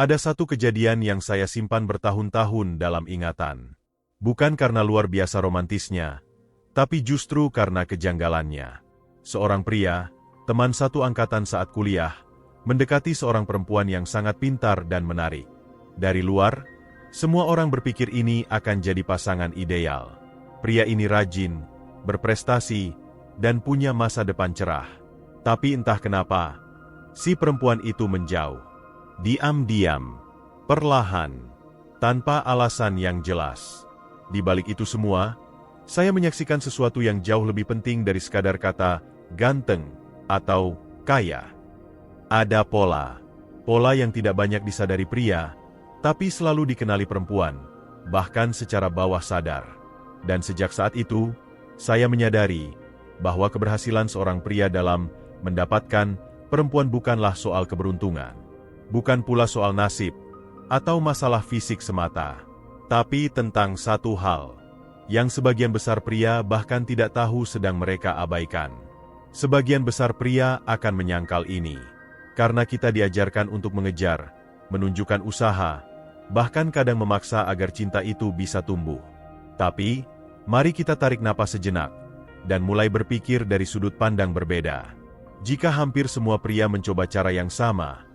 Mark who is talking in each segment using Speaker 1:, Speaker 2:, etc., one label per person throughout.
Speaker 1: Ada satu kejadian yang saya simpan bertahun-tahun dalam ingatan. Bukan karena luar biasa romantisnya, tapi justru karena kejanggalannya. Seorang pria, teman satu angkatan saat kuliah, mendekati seorang perempuan yang sangat pintar dan menarik. Dari luar, semua orang berpikir ini akan jadi pasangan ideal. Pria ini rajin, berprestasi, dan punya masa depan cerah. Tapi entah kenapa, si perempuan itu menjauh. Diam-diam, perlahan, tanpa alasan yang jelas. Di balik itu semua, saya menyaksikan sesuatu yang jauh lebih penting dari sekadar kata ganteng atau kaya. Ada pola yang tidak banyak disadari pria, tapi selalu dikenali perempuan, bahkan secara bawah sadar. Dan sejak saat itu, saya menyadari bahwa keberhasilan seorang pria dalam mendapatkan perempuan bukanlah soal keberuntungan. Bukan pula soal nasib, atau masalah fisik semata. Tapi tentang satu hal, yang sebagian besar pria bahkan tidak tahu sedang mereka abaikan. Sebagian besar pria akan menyangkal ini, karena kita diajarkan untuk mengejar, menunjukkan usaha, bahkan kadang memaksa agar cinta itu bisa tumbuh. Tapi, mari kita tarik napas sejenak, dan mulai berpikir dari sudut pandang berbeda. Jika hampir semua pria mencoba cara yang sama,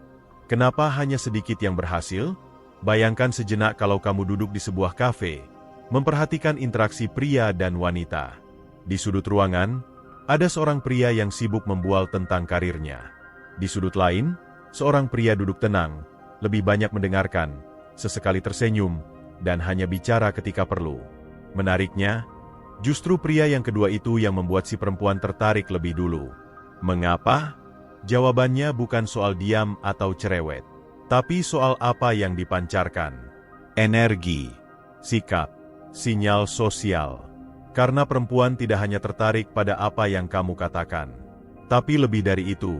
Speaker 1: kenapa hanya sedikit yang berhasil? Bayangkan sejenak kalau kamu duduk di sebuah kafe, memperhatikan interaksi pria dan wanita. Di sudut ruangan, ada seorang pria yang sibuk membual tentang karirnya. Di sudut lain, seorang pria duduk tenang, lebih banyak mendengarkan, sesekali tersenyum, dan hanya bicara ketika perlu. Menariknya, justru pria yang kedua itu yang membuat si perempuan tertarik lebih dulu. Mengapa? Jawabannya bukan soal diam atau cerewet, tapi soal apa yang dipancarkan. Energi, sikap, sinyal sosial. Karena perempuan tidak hanya tertarik pada apa yang kamu katakan, tapi lebih dari itu,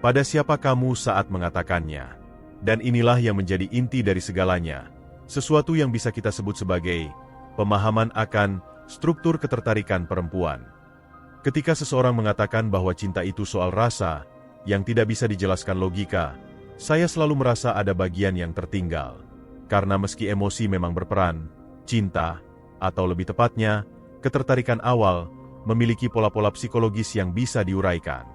Speaker 1: pada siapa kamu saat mengatakannya. Dan inilah yang menjadi inti dari segalanya, sesuatu yang bisa kita sebut sebagai pemahaman akan struktur ketertarikan perempuan. Ketika seseorang mengatakan bahwa cinta itu soal rasa, yang tidak bisa dijelaskan logika, saya selalu merasa ada bagian yang tertinggal. Karena meski emosi memang berperan, cinta, atau lebih tepatnya, ketertarikan awal, memiliki pola-pola psikologis yang bisa diuraikan.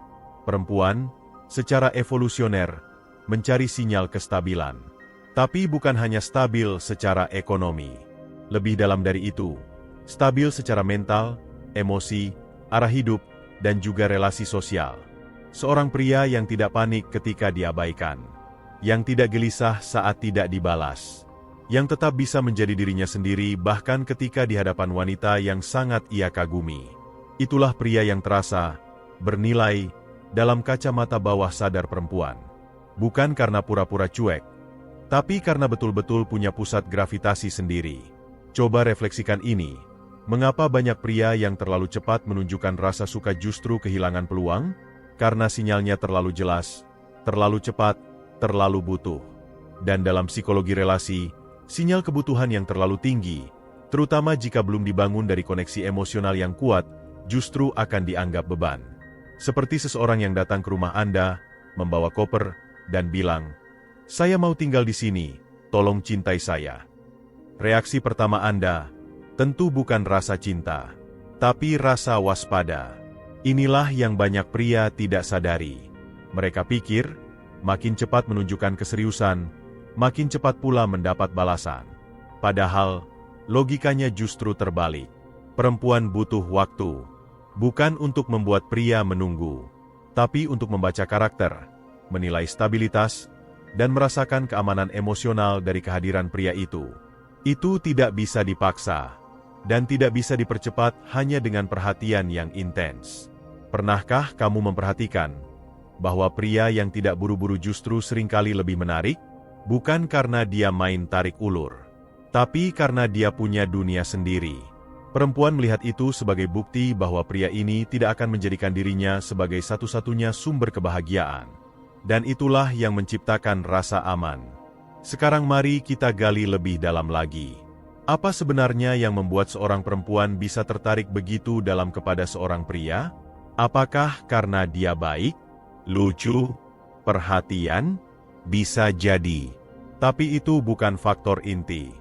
Speaker 1: Perempuan, secara evolusioner, mencari sinyal kestabilan. Tapi bukan hanya stabil secara ekonomi. Lebih dalam dari itu, stabil secara mental, emosi, arah hidup, dan juga relasi sosial. Seorang pria yang tidak panik ketika diabaikan, yang tidak gelisah saat tidak dibalas, yang tetap bisa menjadi dirinya sendiri bahkan ketika di hadapan wanita yang sangat ia kagumi. Itulah pria yang terasa bernilai dalam kacamata bawah sadar perempuan. Bukan karena pura-pura cuek, tapi karena betul-betul punya pusat gravitasi sendiri. Coba refleksikan ini. Mengapa banyak pria yang terlalu cepat menunjukkan rasa suka justru kehilangan peluang? Karena sinyalnya terlalu jelas, terlalu cepat, terlalu butuh. Dan dalam psikologi relasi, sinyal kebutuhan yang terlalu tinggi, terutama jika belum dibangun dari koneksi emosional yang kuat, justru akan dianggap beban. Seperti seseorang yang datang ke rumah Anda, membawa koper, dan bilang, "Saya mau tinggal di sini, tolong cintai saya." Reaksi pertama Anda tentu bukan rasa cinta, tapi rasa waspada. Inilah yang banyak pria tidak sadari. Mereka pikir, makin cepat menunjukkan keseriusan, makin cepat pula mendapat balasan. Padahal, logikanya justru terbalik. Perempuan butuh waktu, bukan untuk membuat pria menunggu, tapi untuk membaca karakter, menilai stabilitas, dan merasakan keamanan emosional dari kehadiran pria itu. Itu tidak bisa dipaksa, dan tidak bisa dipercepat hanya dengan perhatian yang intens. Pernahkah kamu memperhatikan bahwa pria yang tidak buru-buru justru seringkali lebih menarik? Bukan karena dia main tarik ulur, tapi karena dia punya dunia sendiri. Perempuan melihat itu sebagai bukti bahwa pria ini tidak akan menjadikan dirinya sebagai satu-satunya sumber kebahagiaan. Dan itulah yang menciptakan rasa aman. Sekarang mari kita gali lebih dalam lagi. Apa sebenarnya yang membuat seorang perempuan bisa tertarik begitu dalam kepada seorang pria? Apakah karena dia baik, lucu, perhatian? Bisa jadi. Tapi itu bukan faktor inti.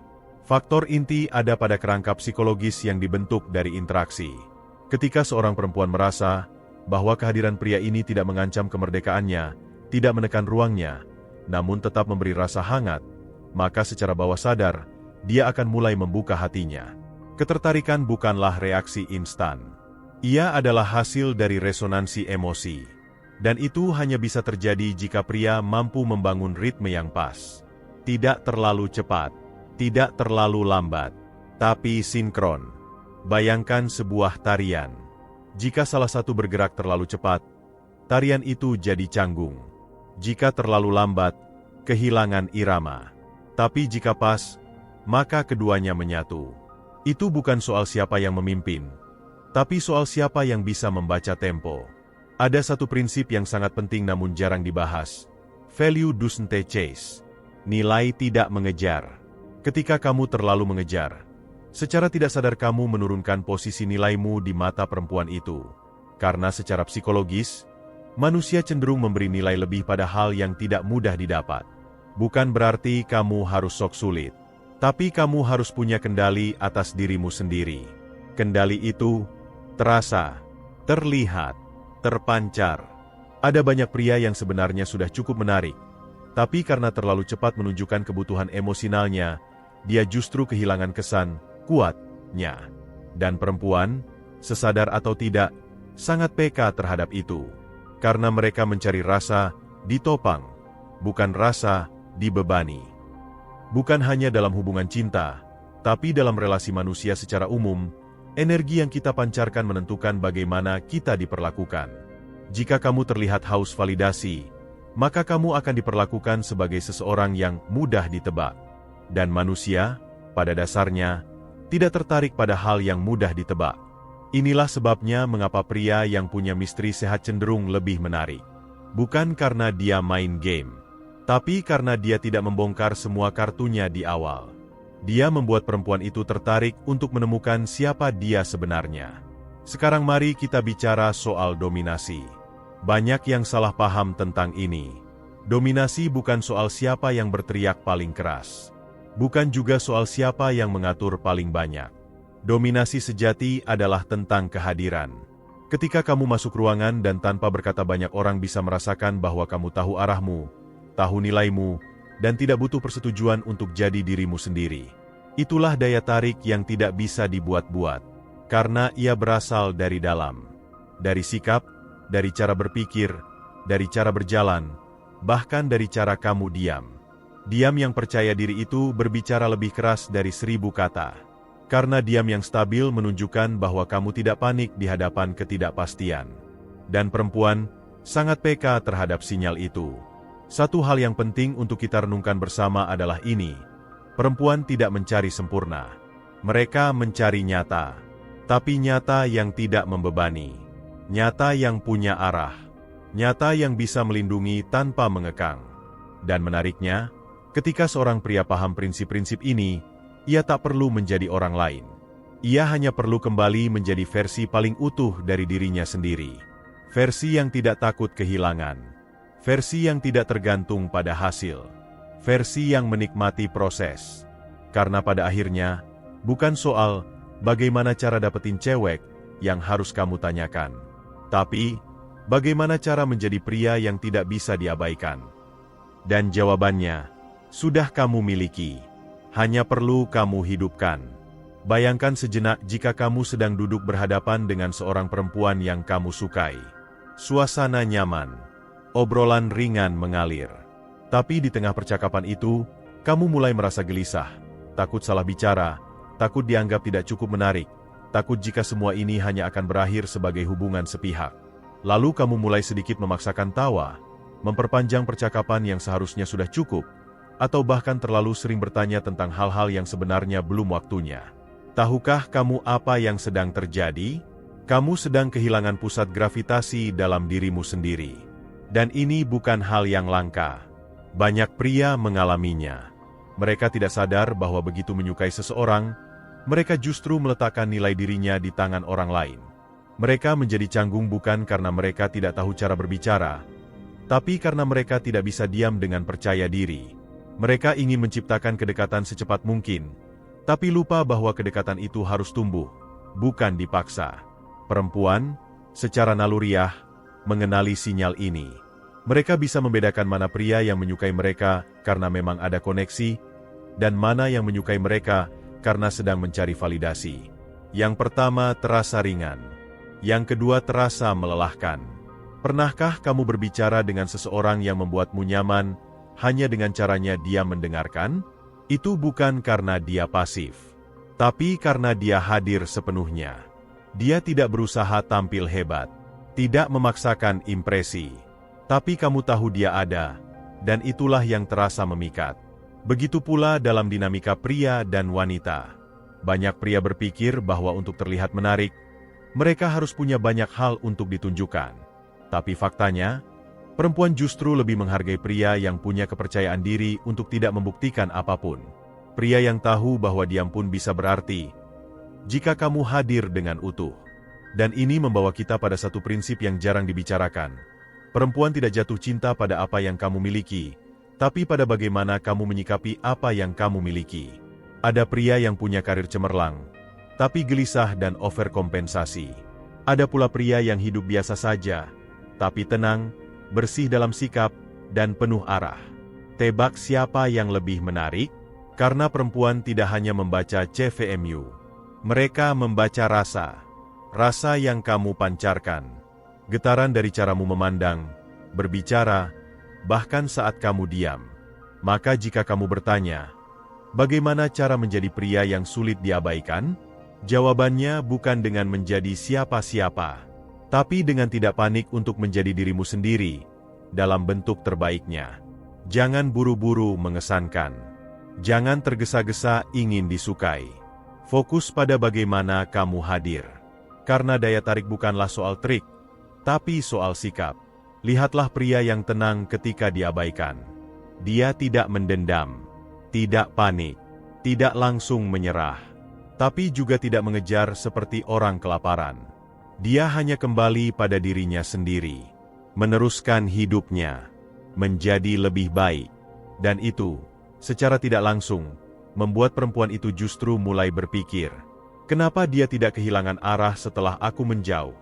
Speaker 1: Faktor inti ada pada kerangka psikologis yang dibentuk dari interaksi. Ketika seorang perempuan merasa bahwa kehadiran pria ini tidak mengancam kemerdekaannya, tidak menekan ruangnya, namun tetap memberi rasa hangat, maka secara bawah sadar, dia akan mulai membuka hatinya. Ketertarikan bukanlah reaksi instan. Ia adalah hasil dari resonansi emosi. Dan itu hanya bisa terjadi jika pria mampu membangun ritme yang pas. Tidak terlalu cepat, tidak terlalu lambat, tapi sinkron. Bayangkan sebuah tarian. Jika salah satu bergerak terlalu cepat, tarian itu jadi canggung. Jika terlalu lambat, kehilangan irama. Tapi jika pas, maka keduanya menyatu. Itu bukan soal siapa yang memimpin, tapi soal siapa yang bisa membaca tempo. Ada satu prinsip yang sangat penting namun jarang dibahas. Value doesn't chase. Nilai tidak mengejar. Ketika kamu terlalu mengejar, secara tidak sadar kamu menurunkan posisi nilaimu di mata perempuan itu. Karena secara psikologis, manusia cenderung memberi nilai lebih pada hal yang tidak mudah didapat. Bukan berarti kamu harus sok sulit, tapi kamu harus punya kendali atas dirimu sendiri. Kendali itu terasa, terlihat, terpancar. Ada banyak pria yang sebenarnya sudah cukup menarik, tapi karena terlalu cepat menunjukkan kebutuhan emosionalnya, dia justru kehilangan kesan kuatnya. Dan perempuan, sesadar atau tidak, sangat peka terhadap itu. Karena mereka mencari rasa ditopang, bukan rasa dibebani. Bukan hanya dalam hubungan cinta, tapi dalam relasi manusia secara umum, energi yang kita pancarkan menentukan bagaimana kita diperlakukan. Jika kamu terlihat haus validasi, maka kamu akan diperlakukan sebagai seseorang yang mudah ditebak. Dan manusia, pada dasarnya, tidak tertarik pada hal yang mudah ditebak. Inilah sebabnya mengapa pria yang punya misteri sehat cenderung lebih menarik. Bukan karena dia main game, tapi karena dia tidak membongkar semua kartunya di awal. Dia membuat perempuan itu tertarik untuk menemukan siapa dia sebenarnya. Sekarang mari kita bicara soal dominasi. Banyak yang salah paham tentang ini. Dominasi bukan soal siapa yang berteriak paling keras. Bukan juga soal siapa yang mengatur paling banyak. Dominasi sejati adalah tentang kehadiran. Ketika kamu masuk ruangan dan tanpa berkata banyak orang bisa merasakan bahwa kamu tahu arahmu, tahu nilaimu, dan tidak butuh persetujuan untuk jadi dirimu sendiri. Itulah daya tarik yang tidak bisa dibuat-buat, karena ia berasal dari dalam. Dari sikap, dari cara berpikir, dari cara berjalan, bahkan dari cara kamu diam. Diam yang percaya diri itu berbicara lebih keras dari 1000 kata. Karena diam yang stabil menunjukkan bahwa kamu tidak panik di hadapan ketidakpastian. Dan perempuan sangat peka terhadap sinyal itu. Satu hal yang penting untuk kita renungkan bersama adalah ini. Perempuan tidak mencari sempurna. Mereka mencari nyata. Tapi nyata yang tidak membebani. Nyata yang punya arah. Nyata yang bisa melindungi tanpa mengekang. Dan menariknya, ketika seorang pria paham prinsip-prinsip ini, ia tak perlu menjadi orang lain. Ia hanya perlu kembali menjadi versi paling utuh dari dirinya sendiri. Versi yang tidak takut kehilangan. Versi yang tidak tergantung pada hasil. Versi yang menikmati proses. Karena pada akhirnya, bukan soal bagaimana cara dapetin cewek yang harus kamu tanyakan. Tapi, bagaimana cara menjadi pria yang tidak bisa diabaikan. Dan jawabannya, sudah kamu miliki. Hanya perlu kamu hidupkan. Bayangkan sejenak jika kamu sedang duduk berhadapan dengan seorang perempuan yang kamu sukai. Suasana nyaman. Obrolan ringan mengalir. Tapi di tengah percakapan itu, kamu mulai merasa gelisah. Takut salah bicara, takut dianggap tidak cukup menarik, takut jika semua ini hanya akan berakhir sebagai hubungan sepihak. Lalu kamu mulai sedikit memaksakan tawa, memperpanjang percakapan yang seharusnya sudah cukup, atau bahkan terlalu sering bertanya tentang hal-hal yang sebenarnya belum waktunya. Tahukah kamu apa yang sedang terjadi? Kamu sedang kehilangan pusat gravitasi dalam dirimu sendiri. Dan ini bukan hal yang langka. Banyak pria mengalaminya. Mereka tidak sadar bahwa begitu menyukai seseorang, mereka justru meletakkan nilai dirinya di tangan orang lain. Mereka menjadi canggung bukan karena mereka tidak tahu cara berbicara, tapi karena mereka tidak bisa diam dengan percaya diri. Mereka ingin menciptakan kedekatan secepat mungkin, tapi lupa bahwa kedekatan itu harus tumbuh, bukan dipaksa. Perempuan, secara naluriah, mengenali sinyal ini. Mereka bisa membedakan mana pria yang menyukai mereka karena memang ada koneksi, dan mana yang menyukai mereka karena sedang mencari validasi. Yang pertama terasa ringan. Yang kedua terasa melelahkan. Pernahkah kamu berbicara dengan seseorang yang membuatmu nyaman hanya dengan caranya dia mendengarkan? Itu bukan karena dia pasif, tapi karena dia hadir sepenuhnya. Dia tidak berusaha tampil hebat, tidak memaksakan impresi, tapi kamu tahu dia ada, dan itulah yang terasa memikat. Begitu pula dalam dinamika pria dan wanita. Banyak pria berpikir bahwa untuk terlihat menarik, mereka harus punya banyak hal untuk ditunjukkan. Tapi faktanya, perempuan justru lebih menghargai pria yang punya kepercayaan diri untuk tidak membuktikan apapun. Pria yang tahu bahwa diam pun bisa berarti, jika kamu hadir dengan utuh. Dan ini membawa kita pada satu prinsip yang jarang dibicarakan. Perempuan tidak jatuh cinta pada apa yang kamu miliki, tapi pada bagaimana kamu menyikapi apa yang kamu miliki. Ada pria yang punya karir cemerlang, tapi gelisah dan overkompensasi. Ada pula pria yang hidup biasa saja, tapi tenang, bersih dalam sikap, dan penuh arah. Tebak siapa yang lebih menarik? Karena perempuan tidak hanya membaca CVMU. Mereka membaca rasa. Rasa yang kamu pancarkan. Getaran dari caramu memandang, berbicara, bahkan saat kamu diam. Maka jika kamu bertanya, bagaimana cara menjadi pria yang sulit diabaikan? Jawabannya bukan dengan menjadi siapa-siapa, tapi dengan tidak panik untuk menjadi dirimu sendiri, dalam bentuk terbaiknya. Jangan buru-buru mengesankan. Jangan tergesa-gesa ingin disukai. Fokus pada bagaimana kamu hadir. Karena daya tarik bukanlah soal trik, tapi soal sikap. Lihatlah pria yang tenang ketika diabaikan. Dia tidak mendendam, tidak panik, tidak langsung menyerah, tapi juga tidak mengejar seperti orang kelaparan. Dia hanya kembali pada dirinya sendiri, meneruskan hidupnya, menjadi lebih baik. Dan itu, secara tidak langsung, membuat perempuan itu justru mulai berpikir, kenapa dia tidak kehilangan arah setelah aku menjauh?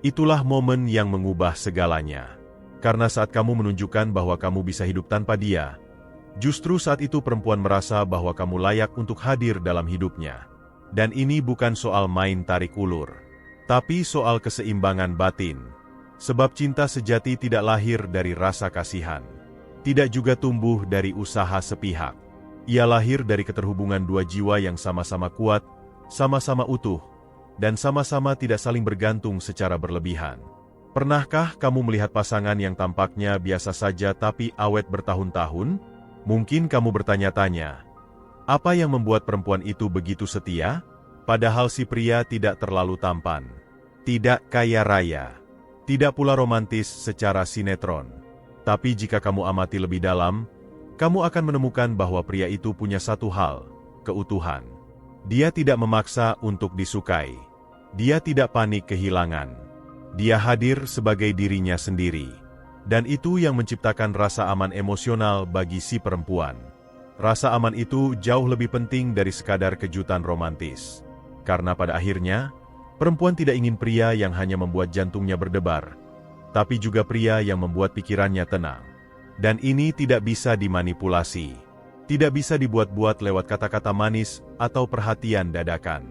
Speaker 1: Itulah momen yang mengubah segalanya. Karena saat kamu menunjukkan bahwa kamu bisa hidup tanpa dia, justru saat itu perempuan merasa bahwa kamu layak untuk hadir dalam hidupnya. Dan ini bukan soal main tarik ulur, tapi soal keseimbangan batin. Sebab cinta sejati tidak lahir dari rasa kasihan, tidak juga tumbuh dari usaha sepihak. Ia lahir dari keterhubungan dua jiwa yang sama-sama kuat, sama-sama utuh, dan sama-sama tidak saling bergantung secara berlebihan. Pernahkah kamu melihat pasangan yang tampaknya biasa saja tapi awet bertahun-tahun? Mungkin kamu bertanya-tanya, apa yang membuat perempuan itu begitu setia? Padahal si pria tidak terlalu tampan, tidak kaya raya, tidak pula romantis secara sinetron. Tapi jika kamu amati lebih dalam, kamu akan menemukan bahwa pria itu punya satu hal, keutuhan. Dia tidak memaksa untuk disukai. Dia tidak panik kehilangan. Dia hadir sebagai dirinya sendiri. Dan itu yang menciptakan rasa aman emosional bagi si perempuan. Rasa aman itu jauh lebih penting dari sekadar kejutan romantis. Karena pada akhirnya, perempuan tidak ingin pria yang hanya membuat jantungnya berdebar, tapi juga pria yang membuat pikirannya tenang. Dan ini tidak bisa dimanipulasi. Tidak bisa dibuat-buat lewat kata-kata manis atau perhatian dadakan.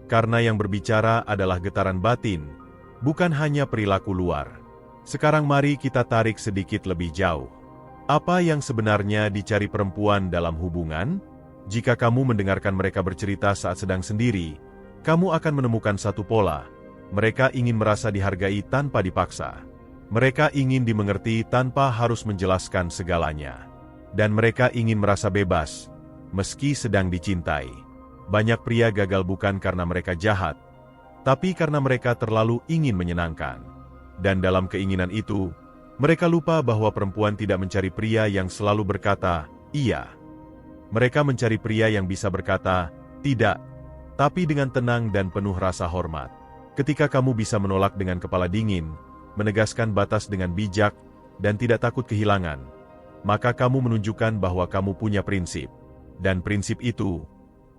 Speaker 1: Karena yang berbicara adalah getaran batin, bukan hanya perilaku luar. Sekarang mari kita tarik sedikit lebih jauh. Apa yang sebenarnya dicari perempuan dalam hubungan? Jika kamu mendengarkan mereka bercerita saat sedang sendiri, kamu akan menemukan satu pola. Mereka ingin merasa dihargai tanpa dipaksa. Mereka ingin dimengerti tanpa harus menjelaskan segalanya. Dan mereka ingin merasa bebas, meski sedang dicintai. Banyak pria gagal bukan karena mereka jahat, tapi karena mereka terlalu ingin menyenangkan. Dan dalam keinginan itu, mereka lupa bahwa perempuan tidak mencari pria yang selalu berkata, iya. Mereka mencari pria yang bisa berkata, tidak, tapi dengan tenang dan penuh rasa hormat. Ketika kamu bisa menolak dengan kepala dingin, menegaskan batas dengan bijak, dan tidak takut kehilangan, maka kamu menunjukkan bahwa kamu punya prinsip. Dan prinsip itu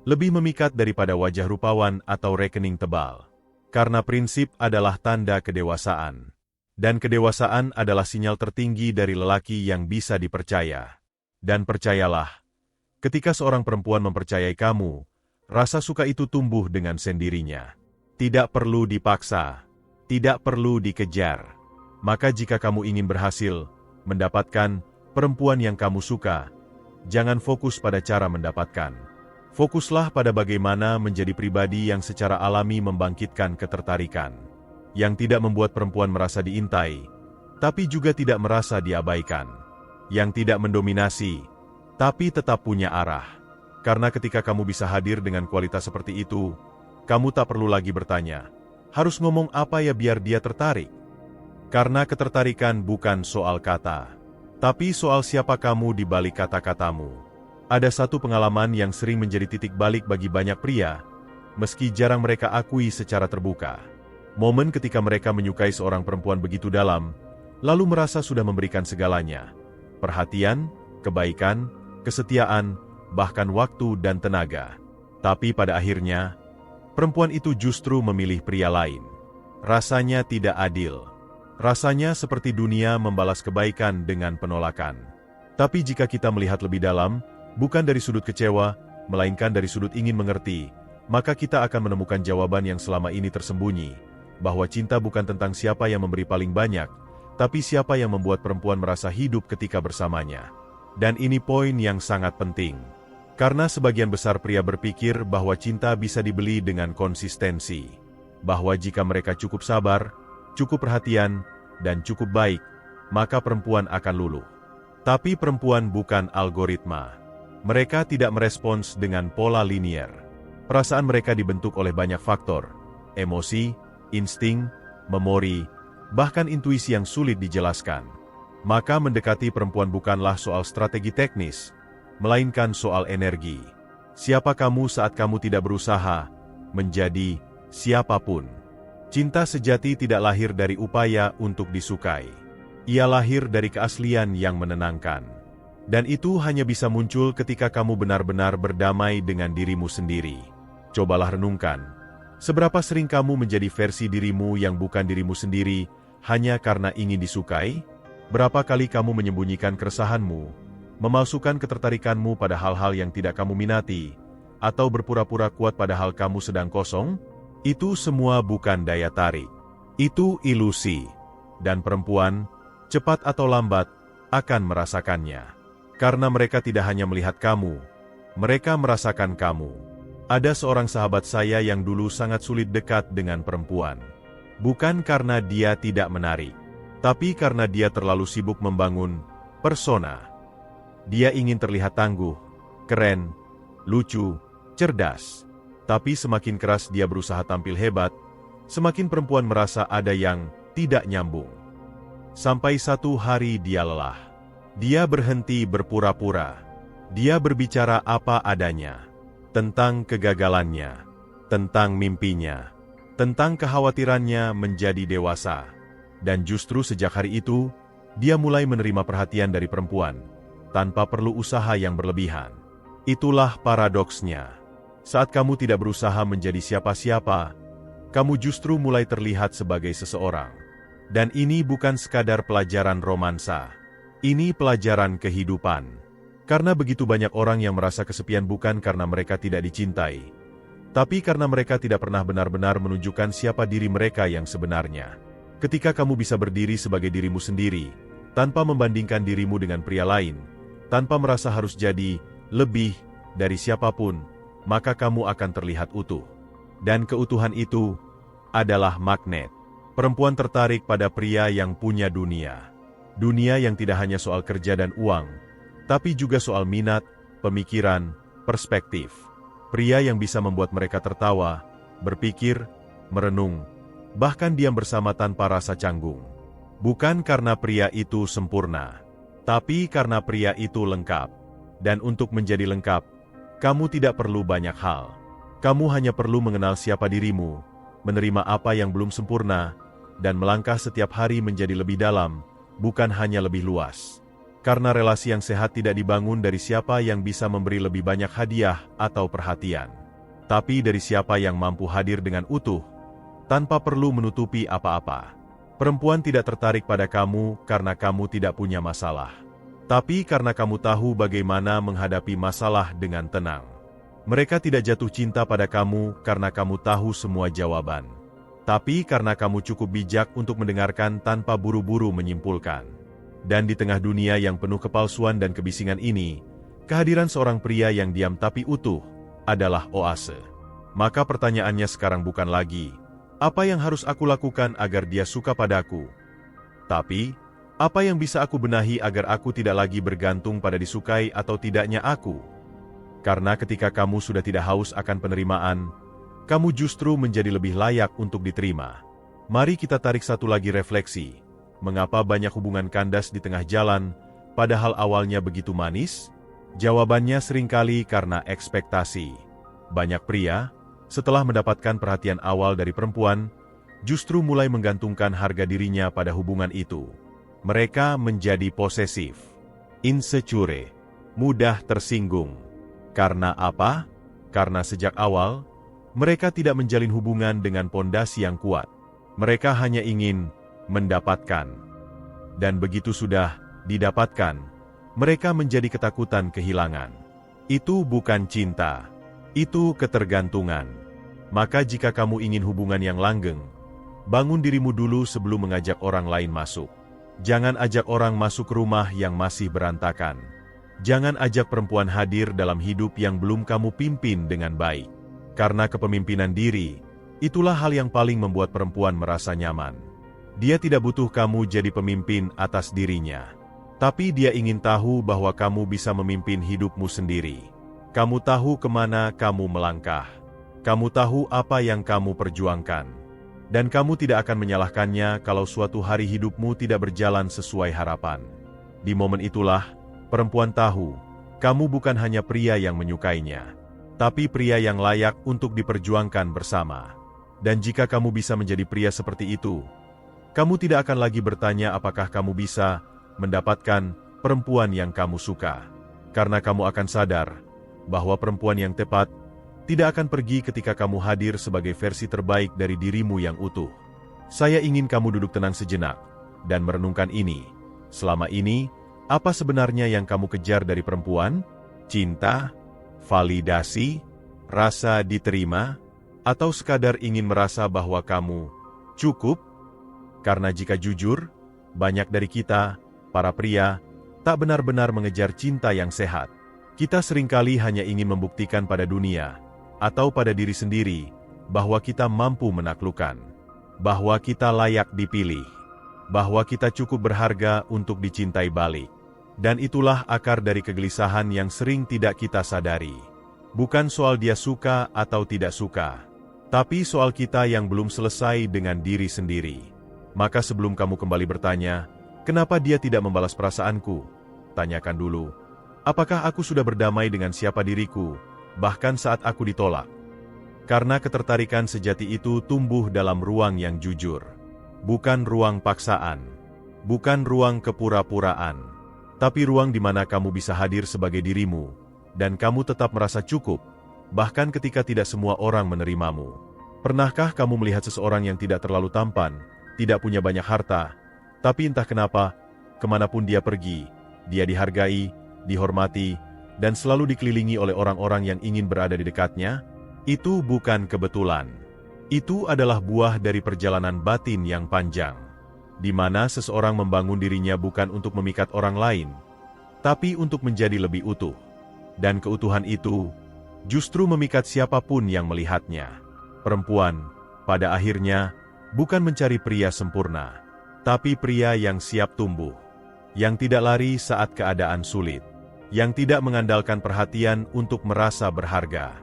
Speaker 1: lebih memikat daripada wajah rupawan atau rekening tebal. Karena prinsip adalah tanda kedewasaan. Dan kedewasaan adalah sinyal tertinggi dari lelaki yang bisa dipercaya. Dan percayalah, ketika seorang perempuan mempercayai kamu, rasa suka itu tumbuh dengan sendirinya. Tidak perlu dipaksa, tidak perlu dikejar. Maka jika kamu ingin berhasil mendapatkan perempuan yang kamu suka, jangan fokus pada cara mendapatkan. Fokuslah pada bagaimana menjadi pribadi yang secara alami membangkitkan ketertarikan. Yang tidak membuat perempuan merasa diintai, tapi juga tidak merasa diabaikan. Yang tidak mendominasi, tapi tetap punya arah. Karena ketika kamu bisa hadir dengan kualitas seperti itu, kamu tak perlu lagi bertanya, harus ngomong apa ya biar dia tertarik? Karena ketertarikan bukan soal kata, tapi soal siapa kamu di balik kata-katamu. Ada satu pengalaman yang sering menjadi titik balik bagi banyak pria, meski jarang mereka akui secara terbuka. Momen ketika mereka menyukai seorang perempuan begitu dalam, lalu merasa sudah memberikan segalanya. Perhatian, kebaikan, kesetiaan, bahkan waktu dan tenaga. Tapi pada akhirnya, perempuan itu justru memilih pria lain. Rasanya tidak adil. Rasanya seperti dunia membalas kebaikan dengan penolakan. Tapi jika kita melihat lebih dalam, bukan dari sudut kecewa, melainkan dari sudut ingin mengerti, maka kita akan menemukan jawaban yang selama ini tersembunyi, bahwa cinta bukan tentang siapa yang memberi paling banyak, tapi siapa yang membuat perempuan merasa hidup ketika bersamanya. Dan ini poin yang sangat penting. Karena sebagian besar pria berpikir bahwa cinta bisa dibeli dengan konsistensi. Bahwa jika mereka cukup sabar, cukup perhatian, dan cukup baik, maka perempuan akan luluh. Tapi perempuan bukan algoritma. Mereka tidak merespons dengan pola linier. Perasaan mereka dibentuk oleh banyak faktor, emosi, insting, memori, bahkan intuisi yang sulit dijelaskan. Maka mendekati perempuan bukanlah soal strategi teknis, melainkan soal energi. Siapa kamu saat kamu tidak berusaha menjadi siapapun? Cinta sejati tidak lahir dari upaya untuk disukai. Ia lahir dari keaslian yang menenangkan. Dan itu hanya bisa muncul ketika kamu benar-benar berdamai dengan dirimu sendiri. Cobalah renungkan, seberapa sering kamu menjadi versi dirimu yang bukan dirimu sendiri hanya karena ingin disukai? Berapa kali kamu menyembunyikan keresahanmu, memalsukan ketertarikanmu pada hal-hal yang tidak kamu minati, atau berpura-pura kuat padahal kamu sedang kosong? Itu semua bukan daya tarik. Itu ilusi. Dan perempuan, cepat atau lambat, akan merasakannya. Karena mereka tidak hanya melihat kamu, mereka merasakan kamu. Ada seorang sahabat saya yang dulu sangat sulit dekat dengan perempuan. Bukan karena dia tidak menarik, tapi karena dia terlalu sibuk membangun persona. Dia ingin terlihat tangguh, keren, lucu, cerdas. Tapi semakin keras dia berusaha tampil hebat, semakin perempuan merasa ada yang tidak nyambung. Sampai satu hari dia lelah. Dia berhenti berpura-pura. Dia berbicara apa adanya. Tentang kegagalannya. Tentang mimpinya. Tentang kekhawatirannya menjadi dewasa. Dan justru sejak hari itu, dia mulai menerima perhatian dari perempuan. Tanpa perlu usaha yang berlebihan. Itulah paradoksnya. Saat kamu tidak berusaha menjadi siapa-siapa, kamu justru mulai terlihat sebagai seseorang. Dan ini bukan sekadar pelajaran romansa. Ini pelajaran kehidupan. Karena begitu banyak orang yang merasa kesepian bukan karena mereka tidak dicintai, tapi karena mereka tidak pernah benar-benar menunjukkan siapa diri mereka yang sebenarnya. Ketika kamu bisa berdiri sebagai dirimu sendiri, tanpa membandingkan dirimu dengan pria lain, tanpa merasa harus jadi lebih dari siapapun, maka kamu akan terlihat utuh. Dan keutuhan itu adalah magnet. Perempuan tertarik pada pria yang punya dunia. Dunia yang tidak hanya soal kerja dan uang, tapi juga soal minat, pemikiran, perspektif. Pria yang bisa membuat mereka tertawa, berpikir, merenung, bahkan diam bersama tanpa rasa canggung. Bukan karena pria itu sempurna, tapi karena pria itu lengkap. Dan untuk menjadi lengkap, kamu tidak perlu banyak hal. Kamu hanya perlu mengenal siapa dirimu, menerima apa yang belum sempurna, dan melangkah setiap hari menjadi lebih dalam, bukan hanya lebih luas. Karena relasi yang sehat tidak dibangun dari siapa yang bisa memberi lebih banyak hadiah atau perhatian, tapi dari siapa yang mampu hadir dengan utuh, tanpa perlu menutupi apa-apa. Perempuan tidak tertarik pada kamu karena kamu tidak punya masalah, tapi karena kamu tahu bagaimana menghadapi masalah dengan tenang. Mereka tidak jatuh cinta pada kamu karena kamu tahu semua jawaban, tapi karena kamu cukup bijak untuk mendengarkan tanpa buru-buru menyimpulkan. Dan di tengah dunia yang penuh kepalsuan dan kebisingan ini, kehadiran seorang pria yang diam tapi utuh adalah oase. Maka pertanyaannya sekarang bukan lagi, apa yang harus aku lakukan agar dia suka padaku? Tapi, apa yang bisa aku benahi agar aku tidak lagi bergantung pada disukai atau tidaknya aku? Karena ketika kamu sudah tidak haus akan penerimaan, kamu justru menjadi lebih layak untuk diterima. Mari kita tarik satu lagi refleksi. Mengapa banyak hubungan kandas di tengah jalan, padahal awalnya begitu manis? Jawabannya seringkali karena ekspektasi. Banyak pria, setelah mendapatkan perhatian awal dari perempuan, justru mulai menggantungkan harga dirinya pada hubungan itu. Mereka menjadi posesif, insecure, mudah tersinggung. Karena apa? Karena sejak awal, mereka tidak menjalin hubungan dengan pondasi yang kuat. Mereka hanya ingin mendapatkan. Dan begitu sudah didapatkan, mereka menjadi ketakutan kehilangan. Itu bukan cinta, itu ketergantungan. Maka jika kamu ingin hubungan yang langgeng, bangun dirimu dulu sebelum mengajak orang lain masuk. Jangan ajak orang masuk rumah yang masih berantakan. Jangan ajak perempuan hadir dalam hidup yang belum kamu pimpin dengan baik. Karena kepemimpinan diri, itulah hal yang paling membuat perempuan merasa nyaman. Dia tidak butuh kamu jadi pemimpin atas dirinya. Tapi dia ingin tahu bahwa kamu bisa memimpin hidupmu sendiri. Kamu tahu kemana kamu melangkah. Kamu tahu apa yang kamu perjuangkan. Dan kamu tidak akan menyalahkannya kalau suatu hari hidupmu tidak berjalan sesuai harapan. Di momen itulah, perempuan tahu, kamu bukan hanya pria yang menyukainya, tapi pria yang layak untuk diperjuangkan bersama. Dan jika kamu bisa menjadi pria seperti itu, kamu tidak akan lagi bertanya apakah kamu bisa mendapatkan perempuan yang kamu suka. Karena kamu akan sadar bahwa perempuan yang tepat tidak akan pergi ketika kamu hadir sebagai versi terbaik dari dirimu yang utuh. Saya ingin kamu duduk tenang sejenak dan merenungkan ini. Selama ini, apa sebenarnya yang kamu kejar dari perempuan? Cinta? Validasi? Rasa diterima? Atau sekadar ingin merasa bahwa kamu cukup? Karena jika jujur, banyak dari kita, para pria, tak benar-benar mengejar cinta yang sehat. Kita seringkali hanya ingin membuktikan pada dunia, atau pada diri sendiri, bahwa kita mampu menaklukkan, bahwa kita layak dipilih, bahwa kita cukup berharga untuk dicintai balik. Dan itulah akar dari kegelisahan yang sering tidak kita sadari. Bukan soal dia suka atau tidak suka, tapi soal kita yang belum selesai dengan diri sendiri. Maka sebelum kamu kembali bertanya, kenapa dia tidak membalas perasaanku? Tanyakan dulu, apakah aku sudah berdamai dengan siapa diriku, bahkan saat aku ditolak? Karena ketertarikan sejati itu tumbuh dalam ruang yang jujur. Bukan ruang paksaan, bukan ruang kepura-puraan, tapi ruang di mana kamu bisa hadir sebagai dirimu, dan kamu tetap merasa cukup, bahkan ketika tidak semua orang menerimamu. Pernahkah kamu melihat seseorang yang tidak terlalu tampan, tidak punya banyak harta, tapi entah kenapa, kemanapun dia pergi, dia dihargai, dihormati, dan selalu dikelilingi oleh orang-orang yang ingin berada di dekatnya? Itu bukan kebetulan. Itu adalah buah dari perjalanan batin yang panjang, di mana seseorang membangun dirinya bukan untuk memikat orang lain, tapi untuk menjadi lebih utuh. Dan keutuhan itu justru memikat siapapun yang melihatnya. Perempuan, pada akhirnya, bukan mencari pria sempurna, tapi pria yang siap tumbuh, yang tidak lari saat keadaan sulit, yang tidak mengandalkan perhatian untuk merasa berharga,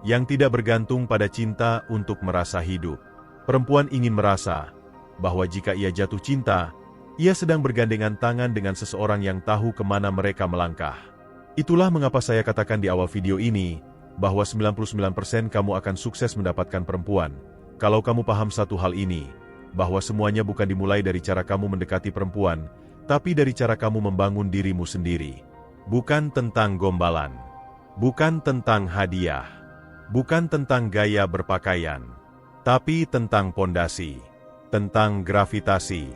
Speaker 1: yang tidak bergantung pada cinta untuk merasa hidup. Perempuan ingin merasa bahwa jika ia jatuh cinta, ia sedang bergandengan tangan dengan seseorang yang tahu kemana mereka melangkah. Itulah mengapa saya katakan di awal video ini, bahwa 99% kamu akan sukses mendapatkan perempuan. Kalau kamu paham satu hal ini, bahwa semuanya bukan dimulai dari cara kamu mendekati perempuan, tapi dari cara kamu membangun dirimu sendiri. Bukan tentang gombalan, bukan tentang hadiah, bukan tentang gaya berpakaian, tapi tentang pondasi, tentang gravitasi,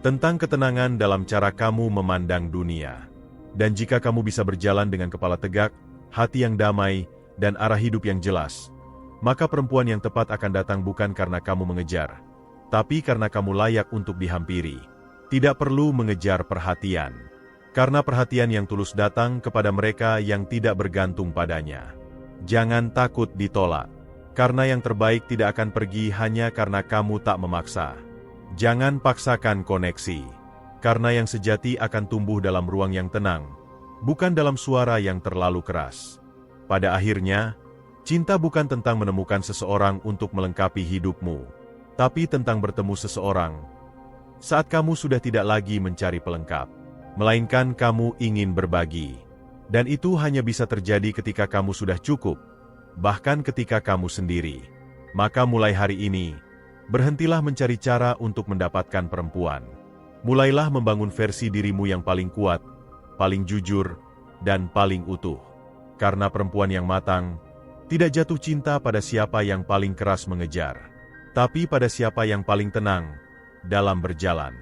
Speaker 1: tentang ketenangan dalam cara kamu memandang dunia. Dan jika kamu bisa berjalan dengan kepala tegak, hati yang damai, dan arah hidup yang jelas, maka perempuan yang tepat akan datang bukan karena kamu mengejar, tapi karena kamu layak untuk dihampiri. Tidak perlu mengejar perhatian, karena perhatian yang tulus datang kepada mereka yang tidak bergantung padanya. Jangan takut ditolak, karena yang terbaik tidak akan pergi hanya karena kamu tak memaksa. Jangan paksakan koneksi, karena yang sejati akan tumbuh dalam ruang yang tenang, bukan dalam suara yang terlalu keras. Pada akhirnya, cinta bukan tentang menemukan seseorang untuk melengkapi hidupmu, tapi tentang bertemu seseorang saat kamu sudah tidak lagi mencari pelengkap, melainkan kamu ingin berbagi. Dan itu hanya bisa terjadi ketika kamu sudah cukup, bahkan ketika kamu sendiri. Maka mulai hari ini, berhentilah mencari cara untuk mendapatkan perempuan. Mulailah membangun versi dirimu yang paling kuat, paling jujur, dan paling utuh. Karena perempuan yang matang tidak jatuh cinta pada siapa yang paling keras mengejar, tapi pada siapa yang paling tenang dalam berjalan.